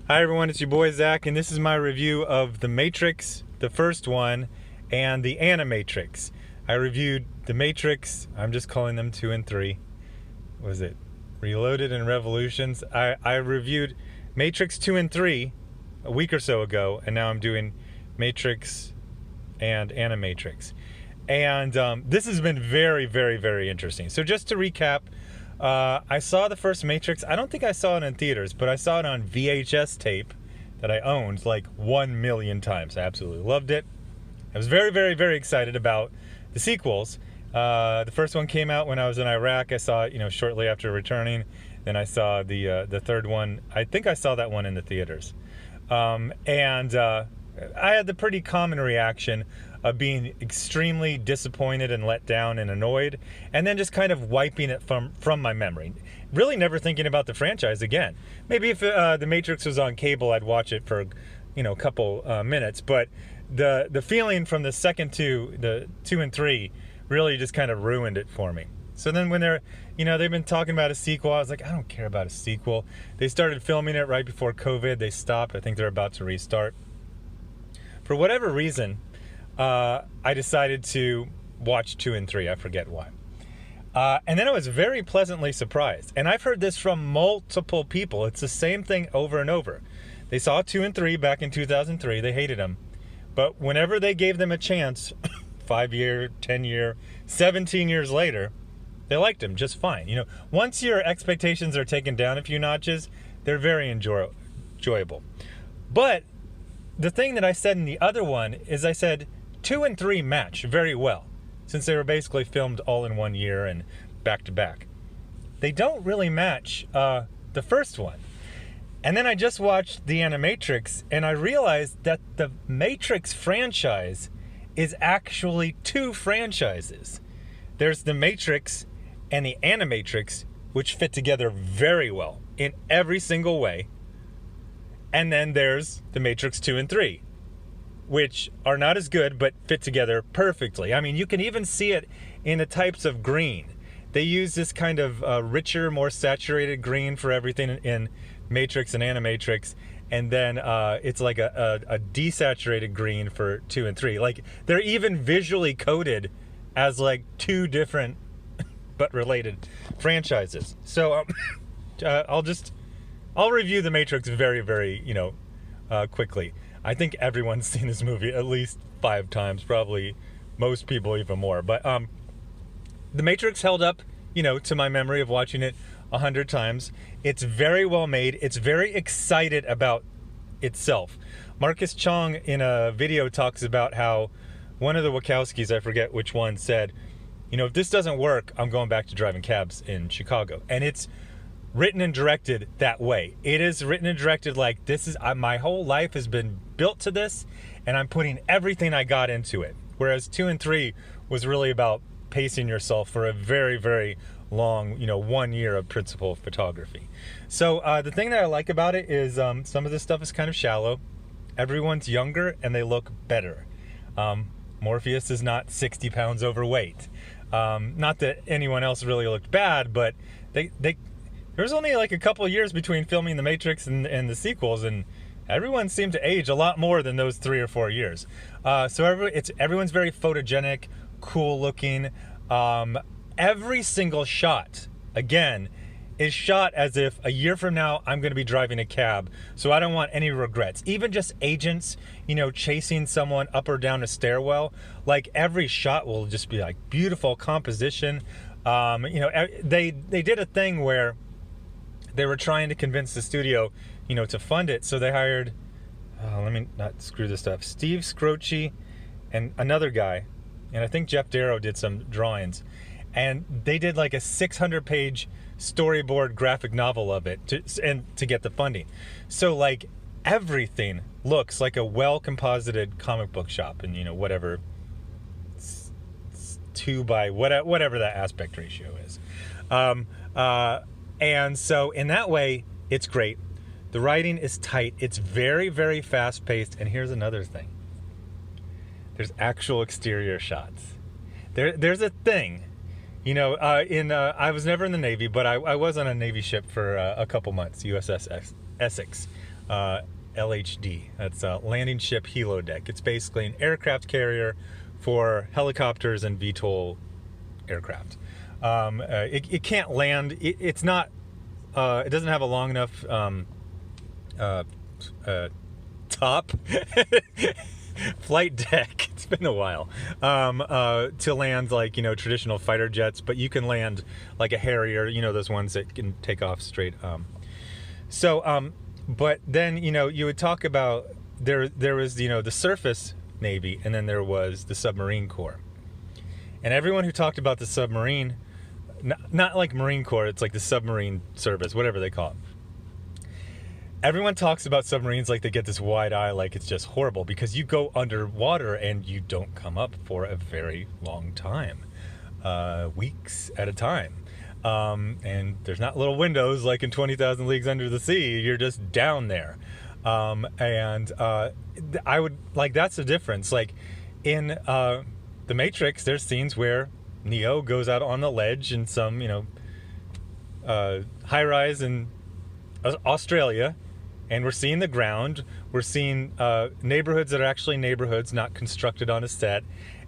Hi everyone, it's your boy Zach, and this is my review of The Matrix, the first one, and the Animatrix. I reviewed The Matrix, I'm just calling them 2 and 3. What was it? Reloaded and Revolutions. I reviewed Matrix 2 and 3 a week or so ago, and now I'm doing Matrix and Animatrix. And this has been very, very, very interesting. So just to recap, I saw the first Matrix. I don't think I saw it in theaters, but I saw it on VHS tape that I owned like 1 million times. I absolutely loved it. I was very, very, very excited about the sequels. The first one came out when I was in Iraq. I saw it, shortly after returning. Then I saw the third one. I think I saw that one in the theaters. I had the pretty common reaction of being extremely disappointed and let down and annoyed, and then just kind of wiping it from my memory. Really never thinking about the franchise again. Maybe if The Matrix was on cable, I'd watch it for, a couple minutes, but the feeling from the second two, the 2 and 3, really just kind of ruined it for me. So then when they've been talking about a sequel, I was like, I don't care about a sequel. They started filming it right before COVID. They stopped. I think they're about to restart. For whatever reason, I decided to watch 2 and 3. I forget why. And then I was very pleasantly surprised. And I've heard this from multiple people. It's the same thing over and over. They saw 2 and 3 back in 2003. They hated them. But whenever they gave them a chance, 5 year, 10 year, 17 years later, they liked them just fine. Once your expectations are taken down a few notches, they're very enjoyable. But the thing that I said in the other one is I said 2 and 3 match very well, since they were basically filmed all in 1 year and back to back. They don't really match the first one. And then I just watched the Animatrix, and I realized that the Matrix franchise is actually 2 franchises. There's the Matrix and the Animatrix, which fit together very well in every single way. And then there's the Matrix 2 and 3, which are not as good, but fit together perfectly. I mean, you can even see it in the types of green. They use this kind of richer, more saturated green for everything in Matrix and Animatrix. And then it's like a desaturated green for 2 and 3. Like, they're even visually coded as like 2 different but related franchises. So I'll review The Matrix very, very, quickly. I think everyone's seen this movie at least 5 times, probably most people even more. But The Matrix held up, to my memory of watching it 100 times. It's very well made. It's very excited about itself. Marcus Chong in a video talks about how one of the Wachowskis, I forget which one, said, if this doesn't work, I'm going back to driving cabs in Chicago. And it's written and directed that way. It is written and directed like this is my whole life has been built to this, and I'm putting everything I got into it. Whereas 2 and 3 was really about pacing yourself for a very, very long, 1 year of principal photography. So the thing that I like about it is some of this stuff is kind of shallow. Everyone's younger and they look better. Morpheus is not 60 pounds overweight. Not that anyone else really looked bad, but there was only like a couple of years between filming The Matrix and the sequels, and everyone seemed to age a lot more than those 3 or 4 years. So everyone's very photogenic, cool looking. Every single shot, again, is shot as if a year from now I'm going to be driving a cab, so I don't want any regrets. Even just agents, chasing someone up or down a stairwell, like every shot will just be like beautiful composition. They did a thing where they were trying to convince the studio, to fund it, so they hired, let me not screw this up, Steve Scroce and another guy, and I think Jeff Darrow did some drawings, and they did like a 600-page storyboard graphic novel of it to get the funding. So like everything looks like a well-composited comic book shop, and whatever 2 by whatever that aspect ratio is. And so in that way, it's great. The writing is tight. It's very, very fast-paced. And here's another thing. There's actual exterior shots. There's a thing I was never in the Navy, but I was on a Navy ship for a couple months, USS Essex, LHD. That's Landing Ship Helo Deck. It's basically an aircraft carrier for helicopters and VTOL aircraft. It can't land. It's not. It doesn't have a long enough top flight deck. It's been a while to land like traditional fighter jets, but you can land like a Harrier. Those ones that can take off straight. But then you would talk about there was the surface Navy, and then there was the submarine corps, and everyone who talked about the submarine, not like Marine Corps, it's like the submarine service, whatever they call it. Everyone talks about submarines like they get this wide eye, like it's just horrible, because you go underwater and you don't come up for a very long time, weeks at a time. And there's not little windows like in 20,000 Leagues Under the Sea. You're just down there. I would like, that's the difference. Like in The Matrix, there's scenes where Neo goes out on the ledge in some, high rise in Australia, and we're seeing the ground. We're seeing neighborhoods that are actually neighborhoods, not constructed on a set,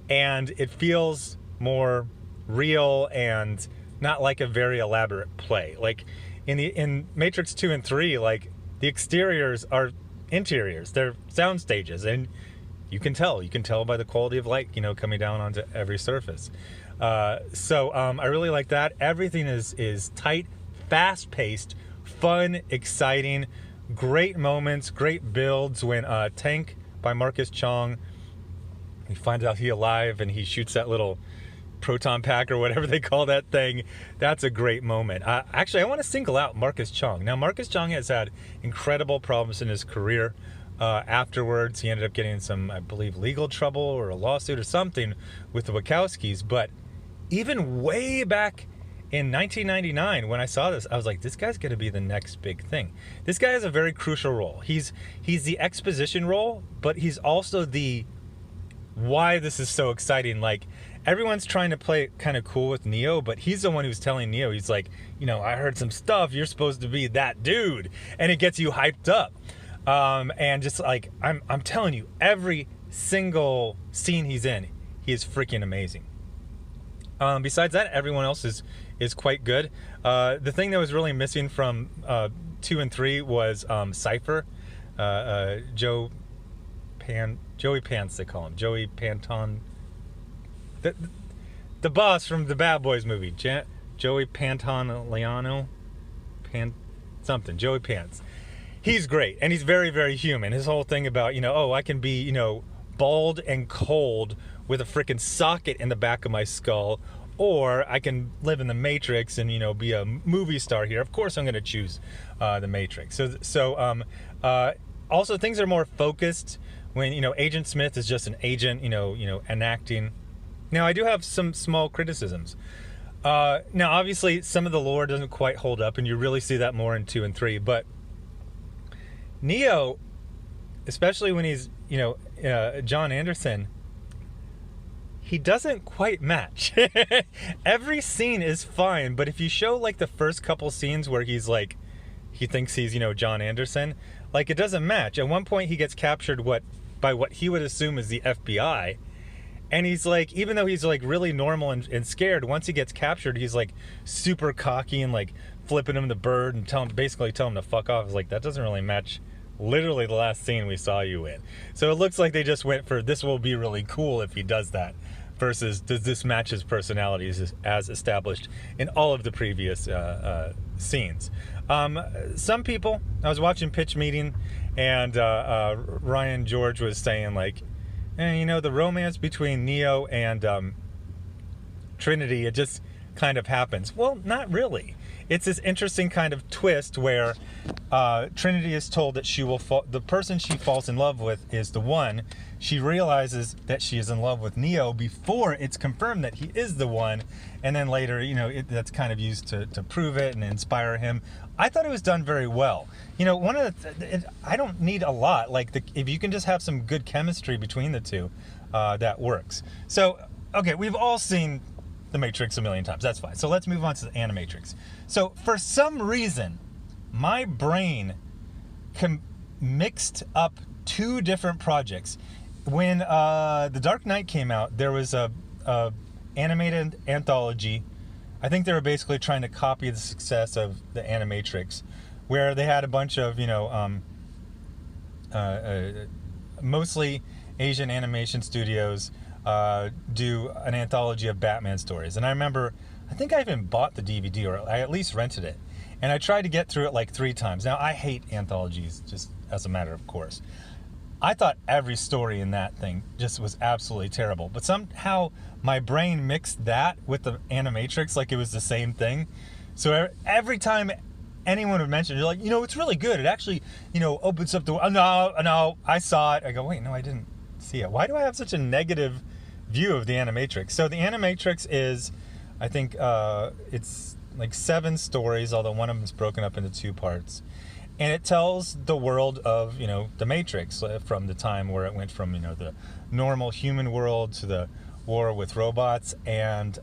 and it feels more real and not like a very elaborate play. Like in Matrix 2 and 3, like the exteriors are interiors, they're sound stages, and you can tell by the quality of light, coming down onto every surface. So I really like that. Everything is tight, fast-paced, fun, exciting, great moments, great builds. When Tank by Marcus Chong, he finds out he's alive and he shoots that little proton pack or whatever they call that thing. That's a great moment. Actually, I want to single out Marcus Chong. Now, Marcus Chong has had incredible problems in his career. Afterwards, he ended up getting some, I believe, legal trouble or a lawsuit or something with the Wachowskis. But even way back in 1999, when I saw this, I was like, this guy's going to be the next big thing. This guy has a very crucial role. He's the exposition role, but he's also the why this is so exciting. Like, everyone's trying to play it kind of cool with Neo, but he's the one who's telling Neo, he's like, I heard some stuff. You're supposed to be that dude. And it gets you hyped up. And just like, I'm telling you, every single scene he's in, he is freaking amazing. Besides that, everyone else is quite good. The thing that was really missing from 2 and 3 was Cypher. Joey Pants, they call him. Joey Panton. The boss from the Bad Boys movie. Joey Pantoliano. Joey Pants. He's great, and he's very, very human. His whole thing about, I can be, bald and cold with a freaking socket in the back of my skull, or I can live in the Matrix and, be a movie star here. Of course I'm going to choose the Matrix. So also things are more focused when, Agent Smith is just an agent, enacting. Now, I do have some small criticisms. Now, obviously, some of the lore doesn't quite hold up, and you really see that more in 2 and 3, but Neo, especially when he's, John Anderson, he doesn't quite match. Every scene is fine, but if you show like the first couple scenes where he's like, he thinks he's, John Anderson, like it doesn't match. At one point he gets captured by what he would assume is the FBI. And he's like, even though he's like really normal and scared, once he gets captured, he's like super cocky and like flipping him the bird and basically tell him to fuck off. It's like, that doesn't really match literally the last scene we saw you in. So it looks like they just went for, this will be really cool if he does that, versus does this match his personality as established in all of the previous scenes. Some people, I was watching Pitch Meeting, and Ryan George was saying like, the romance between Neo and Trinity, it just kind of happens. Well, not really. It's this interesting kind of twist where Trinity is told that she will the person she falls in love with is the one. She realizes that she is in love with Neo before it's confirmed that he is the one, and then later, that's kind of used to prove it and inspire him. I thought it was done very well. One of I don't need a lot. Like if you can just have some good chemistry between the two, that works. So, okay, we've all seen The Matrix a million times. That's fine. So let's move on to the Animatrix. So for some reason, my brain mixed up two different projects. When The Dark Knight came out, there was a animated anthology. I think they were basically trying to copy the success of the Animatrix, where they had a bunch of, mostly Asian animation studios do an anthology of Batman stories. And I remember, I think I even bought the DVD, or I at least rented it. And I tried to get through it like 3 times. Now, I hate anthologies, just as a matter of course. I thought every story in that thing just was absolutely terrible. But somehow my brain mixed that with the Animatrix like it was the same thing. So every time anyone would mention it, you're like, it's really good. It actually, opens up the... No, I saw it. I go, wait, no, I didn't see it. Why do I have such a negative view of the Animatrix? So the Animatrix is, I think, it's like 7 stories, although one of them is broken up into 2 parts. And it tells the world of, the Matrix, from the time where it went from, the normal human world to the war with robots. And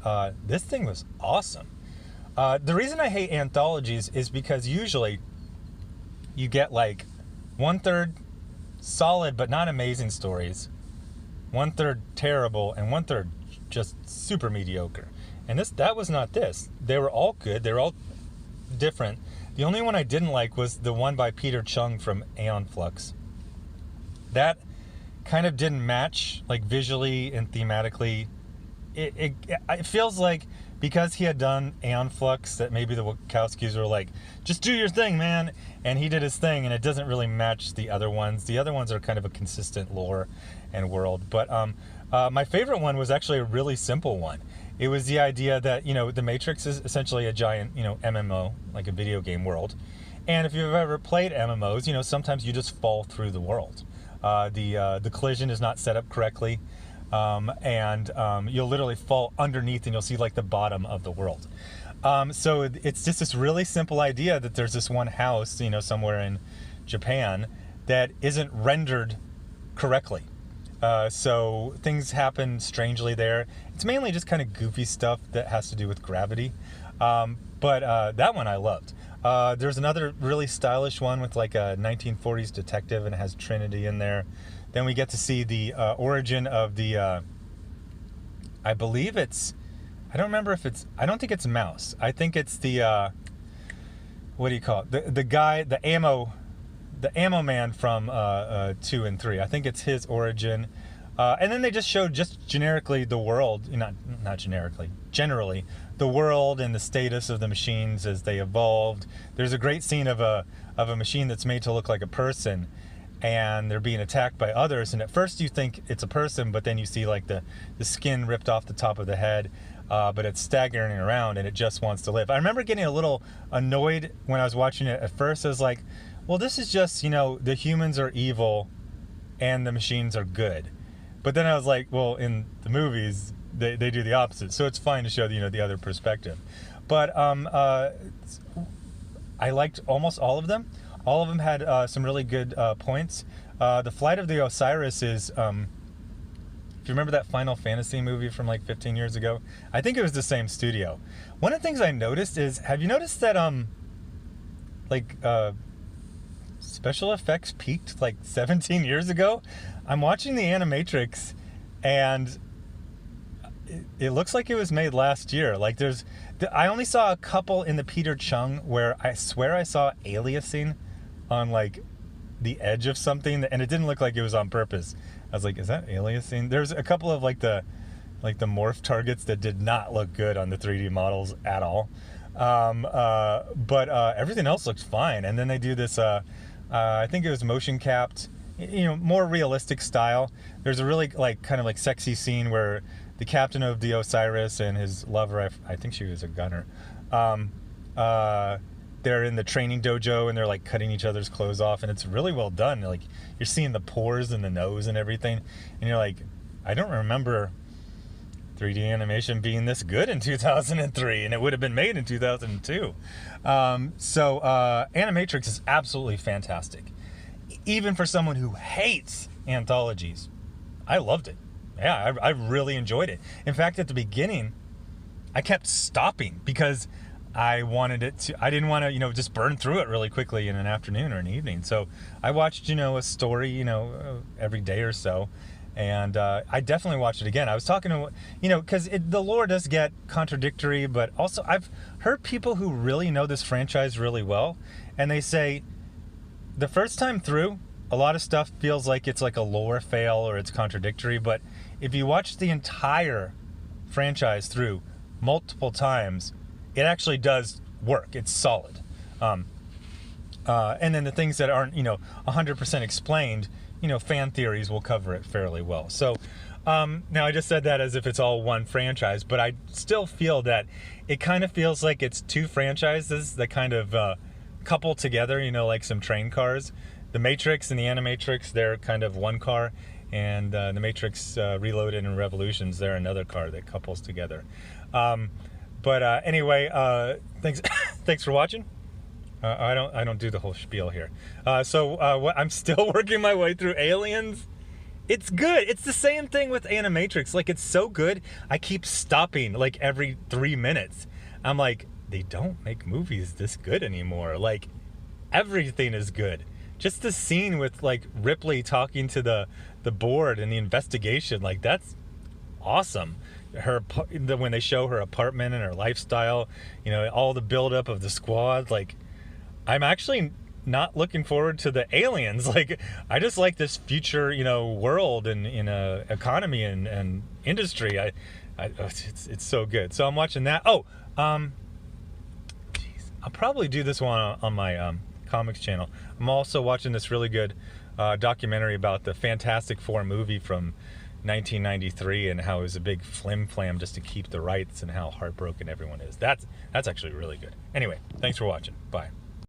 this thing was awesome. The reason I hate anthologies is because usually you get like 1/3 solid but not amazing stories, 1/3 terrible, and 1/3 just super mediocre. And that was not this. They were all good. They were all different. The only one I didn't like was the one by Peter Chung from Aeon Flux. That kind of didn't match, like, visually and thematically. It feels like because he had done Aeon Flux that maybe the Wachowskis were like, just do your thing, man. And he did his thing, and it doesn't really match the other ones. The other ones are kind of a consistent lore and world. But my favorite one was actually a really simple one. It was the idea that, the Matrix is essentially a giant, MMO, like a video game world. And if you've ever played MMOs, sometimes you just fall through the world. The collision is not set up correctly. And you'll literally fall underneath and you'll see like the bottom of the world. So it's just this really simple idea that there's this one house, somewhere in Japan that isn't rendered correctly. So things happen strangely there. It's mainly just kind of goofy stuff that has to do with gravity. But that one I loved. There's another really stylish one with like a 1940s detective, and it has Trinity in there. Then we get to see the origin of the, I believe it's, I don't remember if it's, I don't think it's Mouse. I think it's the, what do you call it? The guy, the ammo man from 2 and 3. I think it's his origin. And then they just showed just generically the world, not generically, generally, the world and the status of the machines as they evolved. There's a great scene of a machine that's made to look like a person, and they're being attacked by others, and at first you think it's a person, but then you see like the skin ripped off the top of the head, but it's staggering around and it just wants to live. I remember getting a little annoyed when I was watching it at first. I was like, well, this is just, the humans are evil and the machines are good. But then I was like, well, in the movies, they do the opposite. So it's fine to show, the other perspective. But I liked almost all of them. All of them had some really good points. The Flight of the Osiris is, if you remember that Final Fantasy movie from like 15 years ago, I think it was the same studio. One of the things I noticed is, have you noticed that special effects peaked like 17 years ago? I'm watching the Animatrix, and it looks like it was made last year. Like I only saw a couple in the Peter Chung where I swear I saw aliasing on like the edge of something, and it didn't look like it was on purpose. I was like, is that aliasing? There's a couple of like the morph targets that did not look good on the 3D models at all. But everything else looks fine. And then they do this, I think it was motion capped, more realistic style. There's a really kind of sexy scene where the captain of the Osiris and his lover, I think she was a gunner, they're in the training dojo and they're like cutting each other's clothes off, and it's really well done. Like, you're seeing the pores in the nose and everything, and you're like, I don't remember 3D animation being this good in 2003, and it would have been made in 2002. So Animatrix is absolutely fantastic. Even for someone who hates anthologies, I loved it. Yeah, I really enjoyed it. In fact, at the beginning, I kept stopping because I wanted it to, I didn't want to, just burn through it really quickly in an afternoon or an evening. So I watched, a story, every day or so. And I definitely watched it again. I was talking to, because the lore does get contradictory, but also I've heard people who really know this franchise really well, and they say the first time through, a lot of stuff feels like it's like a lore fail or it's contradictory, but if you watch the entire franchise through multiple times, it actually does work. It's solid. And then the things that aren't, 100% explained, fan theories will cover it fairly well. So now I just said that as if it's all one franchise, but I still feel that it kind of feels like it's two franchises that kind of couple together, like some train cars. The Matrix and the Animatrix, they're kind of one car, and the Matrix Reloaded and Revolutions, they're another car that couples together. But anyway, thanks thanks for watching. I don't do the whole spiel here. I'm still working my way through Aliens. It's good. It's the same thing with Animatrix. Like, it's so good, I keep stopping like every 3 minutes. I'm like, they don't make movies this good anymore. Like, everything is good. Just the scene with like Ripley talking to the board and the investigation, like, that's awesome. When they show her apartment and her lifestyle, all the buildup of the squad, like, I'm actually not looking forward to the aliens. Like, I just like this future, world and economy and industry. It's so good. So I'm watching that. I'll probably do this one on my comics channel. I'm also watching this really good documentary about the Fantastic Four movie from 1993 and how it was a big flim flam just to keep the rights and how heartbroken everyone is. That's actually really good. Anyway, thanks for watching. Bye.